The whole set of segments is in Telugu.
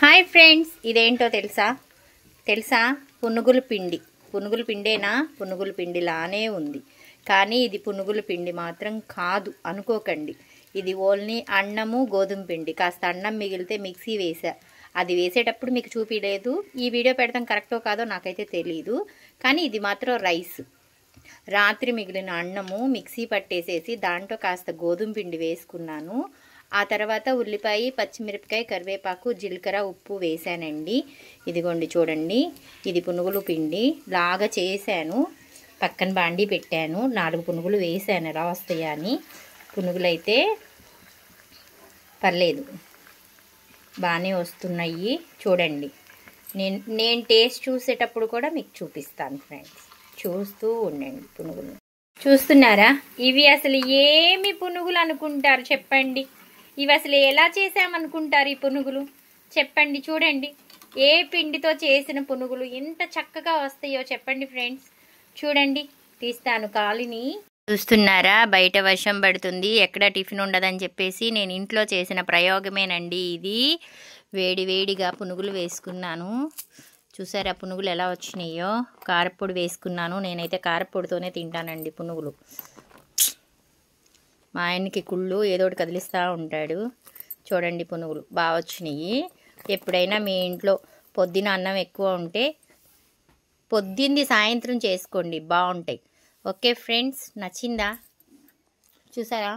హాయ్ ఫ్రెండ్స్, ఇదేంటో తెలుసా పునుగుల పిండేనా? పునుగుల పిండిలానే ఉంది, కానీ ఇది పునుగుల పిండి మాత్రం కాదు అనుకోకండి. ఇది ఓన్లీ అన్నము గోధుమ పిండి. కాస్త అన్నం మిగిలితే మిక్సీ వేసా. అది వేసేటప్పుడు మీకు చూపించలేదు. ఈ వీడియో పెడతాం కరెక్టో కాదో నాకైతే తెలీదు, కానీ ఇది మాత్రం రైస్. రాత్రి మిగిలిన అన్నము మిక్సీ పట్టేసేసి దాంట్లో కాస్త గోధుమ పిండి వేసుకున్నాను. ఆ తర్వాత ఉల్లిపాయ, పచ్చిమిరపకాయ, కరివేపాకు, జీలకర్ర, ఉప్పు వేసానండి. ఇదిగోండి చూడండి, ఇది పునుగులు పిండి లాగా చేశాను. పక్కన బాండి పెట్టాను, 4 పునుగులు వేసాను ఎలా వస్తాయా అని. పునుగులు అయితే పర్లేదు, బాగానే వస్తున్నాయి. చూడండి, నేను టేస్ట్ చూసేటప్పుడు కూడా మీకు చూపిస్తాను ఫ్రెండ్స్. చూస్తూ ఉండండి. పునుగులు చూస్తున్నారా? ఇవి అసలు ఏమి పునుగులు అనుకుంటారు చెప్పండి? ఇవి అసలు ఎలా చేసామనుకుంటారు ఈ పునుగులు చెప్పండి? చూడండి, ఏ పిండితో చేసిన పునుగులు ఎంత చక్కగా వస్తాయో చెప్పండి ఫ్రెండ్స్. చూడండి, తీస్తాను కాలిని. చూస్తున్నారా? బయట వర్షం పడుతుంది, ఎక్కడ టిఫిన్ ఉండదని చెప్పేసి నేను ఇంట్లో చేసిన ప్రయోగమేనండి ఇది. వేడిగా పునుగులు వేసుకున్నాను. చూసారా పునుగులు ఎలా వచ్చినాయో? కారపొడి వేసుకున్నాను. నేనైతే కారపొడితోనే తింటానండి పునుగులు. మా ఆయనకి కుళ్ళు ఏదోటి కదిలిస్తూ ఉంటాడు. చూడండి, పునుగులు బాగా వచ్చినాయి. ఎప్పుడైనా మీ ఇంట్లో పొద్దున అన్నం ఎక్కువ ఉంటే పొద్దుంది సాయంత్రం చేసుకోండి, బాగుంటాయి. ఓకే ఫ్రెండ్స్, నచ్చిందా? చూసారా?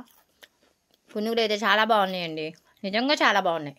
పునుగులు అయితే చాలా బాగున్నాయండి, నిజంగా చాలా బాగున్నాయి.